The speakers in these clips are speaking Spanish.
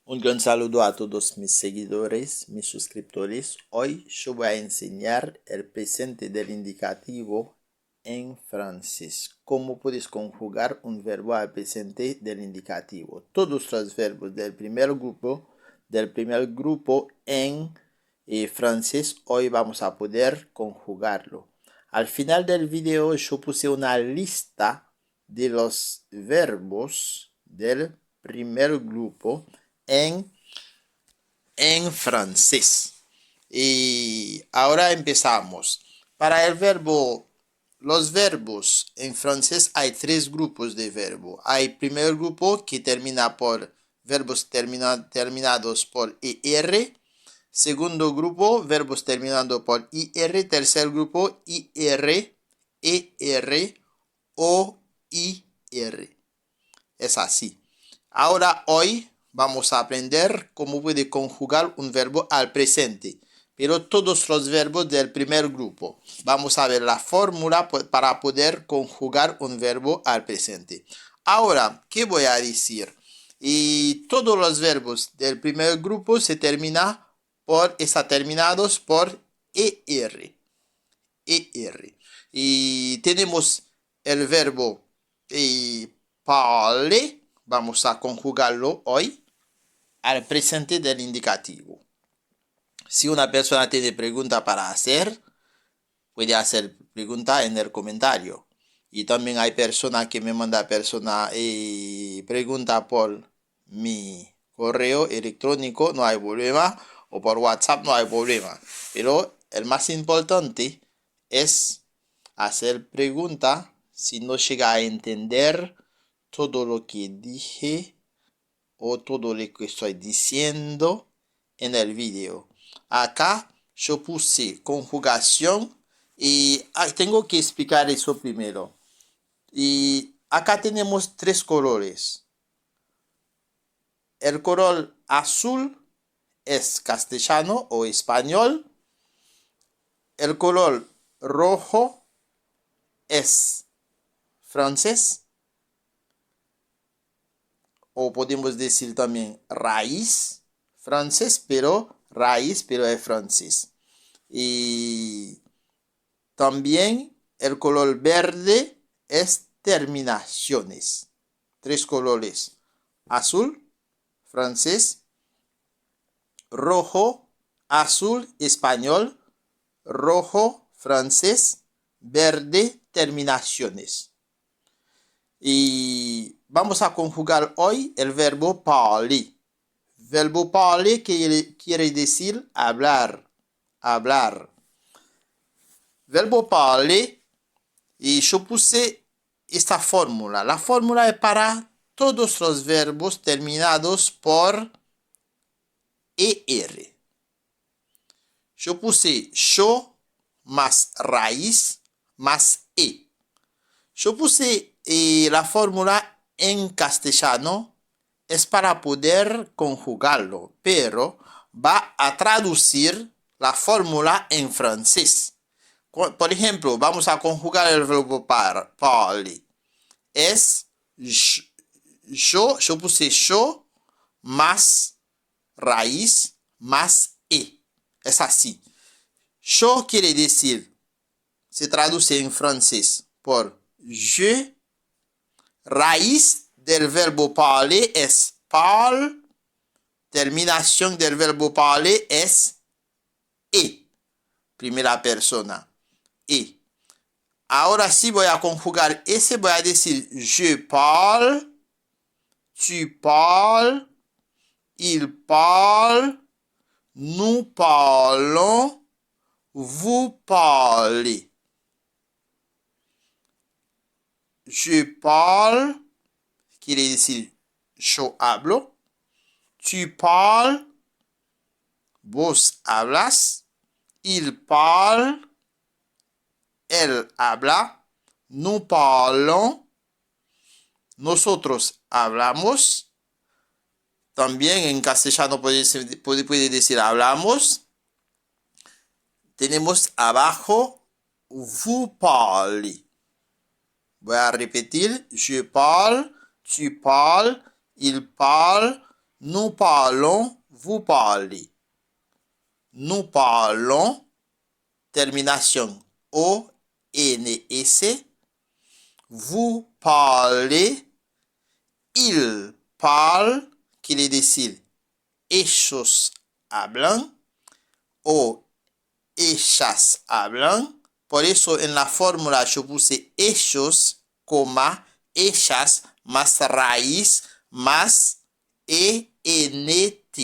Un gran saludo a todos mis seguidores, mis suscriptores. Hoy yo voy a enseñar el presente del indicativo en francés. ¿Cómo puedes conjugar un verbo al presente del indicativo? Todos los verbos del primer grupo en francés, hoy vamos a poder conjugarlo. Al final del video yo puse una lista de los verbos del primer grupo en francés. Y ahora empezamos. Para los verbos en francés hay tres grupos de verbo. Hay primer grupo que termina por verbos terminados por ER. Segundo grupo, verbos terminando por IR. Tercer grupo, IR, ER o IR. Es así. Ahora hoy vamos a aprender cómo puede conjugar un verbo al presente, pero todos los verbos del primer grupo. Vamos a ver la fórmula para poder conjugar un verbo al presente. Ahora, ¿qué voy a decir? Y todos los verbos del primer grupo están terminados por ER. ER. Y tenemos el verbo parler. Vamos a conjugarlo hoy al presente del indicativo. Si una persona tiene pregunta para hacer, puede hacer pregunta en el comentario. Y también hay personas que me mandan pregunta por mi correo electrónico, no hay problema, o por WhatsApp, no hay problema. Pero el más importante es hacer pregunta si no llega a entender todo lo que dije o todo lo que estoy diciendo en el video. Acá yo puse conjugación y tengo que explicar eso primero. Y acá tenemos tres colores. El color azul es castellano o español. El color rojo es francés. O podemos decir también raíz, raíz, pero es francés. Y también el color verde es terminaciones. Tres colores: azul, francés; rojo, azul, español; rojo, francés; verde, terminaciones. Y vamos a conjugar hoy el verbo parler. Verbo parler quiere decir hablar, hablar. Verbo parler, y yo puse esta fórmula. La fórmula es para todos los verbos terminados por ER. Yo puse yo más raíz más E. Yo puse la fórmula en castellano, es para poder conjugarlo, pero va a traducir la fórmula en francés. Por ejemplo, vamos a conjugar el verbo parler. Es yo puse yo más raíz más E. Es así. Yo quiere decir, se traduce en francés por je. Raíz del verbo parler es parle. Terminación del verbo parler es E. Primera persona. E. Ahora sí voy a conjugar ese. Voy a decir je parle, tu parles, il parle, nous parlons, vous parlez. Je parle quiere decir yo hablo. Tu parles, vos hablas. Il parle, él habla. Nous parlons, nosotros hablamos. También en castellano puede decir hablamos. Tenemos abajo vous parlez. Voy a repetir: je parle, tu parles, il parle, Nous parlons, vous parlez. Nous parlons, termination O, N, et C. Vous parlez, il parle, qu'il est decir, ellos hablan, o ellas hablan. Por eso en la fórmula yo puse ellos, coma, ellas, más raíz, más ENT.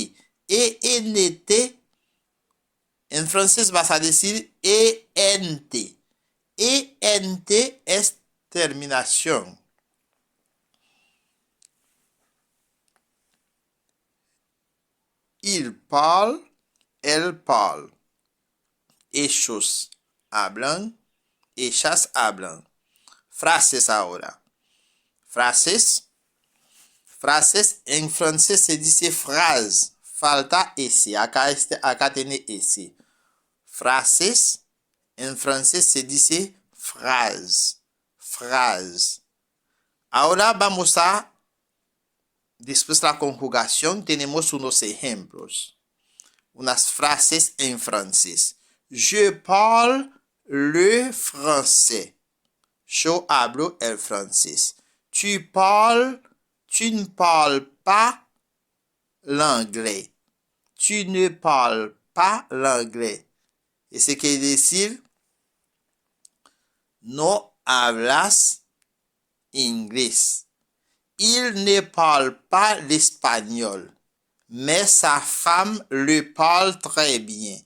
ENT, en francés vas a decir ENT. ENT es terminación. Il parle, elle parle. Ellos hablan, ellas hablan. Frases ahora. Frases. Frases en francés se dice phrase. Falta ese. Acá tiene ese. Frases. En francés se dice phrase. Phrase. Ahora vamos a, después de la conjugación, tenemos unos ejemplos. Unas frases en francés. Je parle le français. Yo hablo el francés. Tu ne parles pas l'anglais. Tu ne parles pas l'anglais. Et ce quiere decir, no hablas inglés. Il ne parle pas l'espagnol, mais sa femme le parle très bien.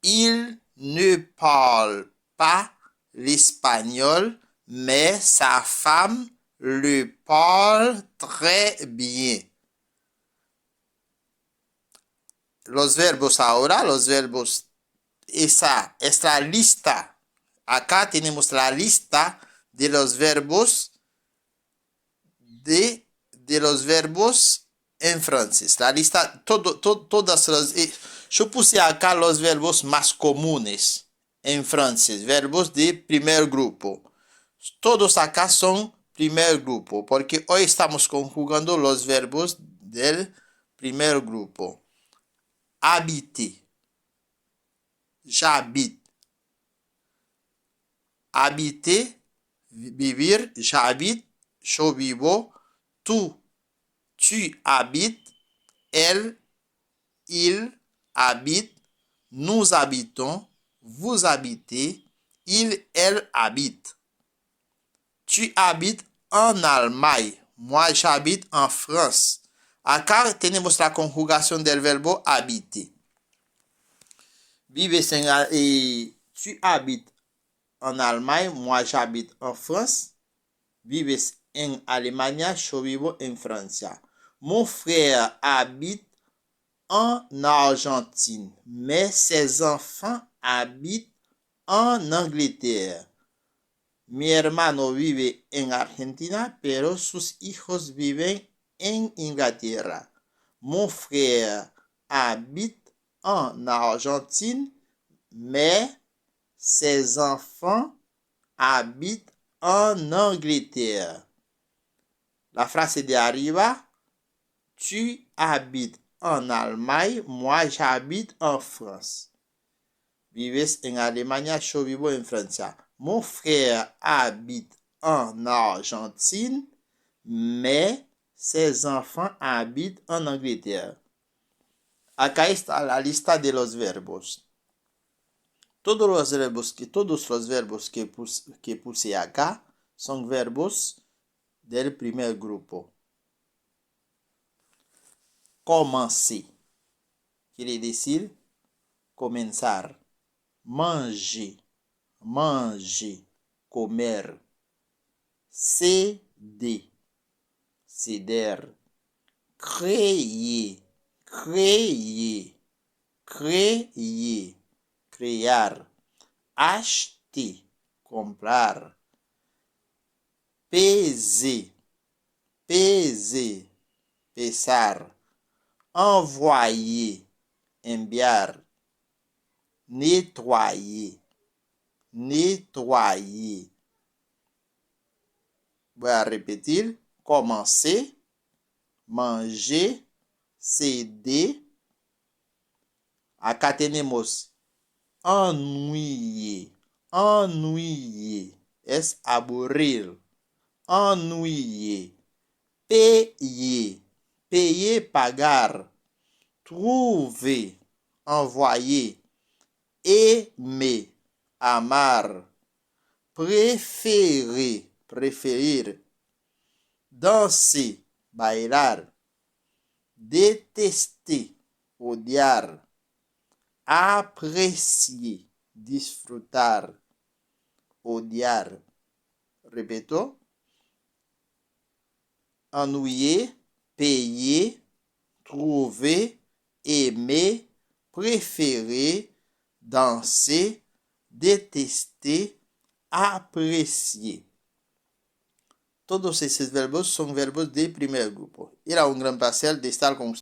Il ne parle pas l'espagnol, mais sa femme le parle très bien. Los verbos ahora, los verbos, esa es la lista. Acá tenemos la lista de los verbos de los verbos en francés. La lista, todas las... Yo puse acá los verbos más comunes en francés, verbos de primer grupo. Todos acá son primer grupo, porque hoy estamos conjugando los verbos del primer grupo. Habiter, j'habite. Habiter, vivir, j'habite, yo vivo. Tu habites, elle, il habite, nous habitons, vous habitez, il, elle habite. Tu habites en Allemagne, moi j'habite en France. Acá tenemos la conjugación del verbo habiter. Vives tu habites en Allemagne, moi j'habite en France. Vives en Alemania, yo vivo en Francia. Mon frère habite en Argentine, mais ses enfants habitent en Angleterre. Mi hermano vive en Argentina, pero sus hijos viven en Inglaterra. Mon frère habite en Argentine, mais ses enfants habitent en Angleterre. La frase de arriba, tu habites en Allemagne, moi j'habite en France. Vives en Alemania, yo vivo en Francia. Mon frère habite en Argentine, mais ses enfants habitent en Angleterre. Acá está la lista de los verbos. Todos los verbos que puse acá son verbos del primer grupo. Commencer quiere decir comenzar. Manger, comer. Ceder, ceder. Créer, crear. Acheter, comprar. Peser, pesar. Envoyer, enviar. Nettoyer. Voy a repetir. Commencer, manger, CD. Acá tenemos ennuyer. Ennuyer es aburrir. Ennuyer. Payer. Payer, pagar. Trouver. Envoyer. Aimer. Amar. Préférer. Préférir. Danser. Bailar. Détester. Odiar. Apreciar. Disfrutar. Odiar. Repito. Ennuyer, payer, trouver, aimer, préférer, danser, détester, apreciar. Todos esses verbos são verbos de primeiro grupo. Era um grande prazer de estar com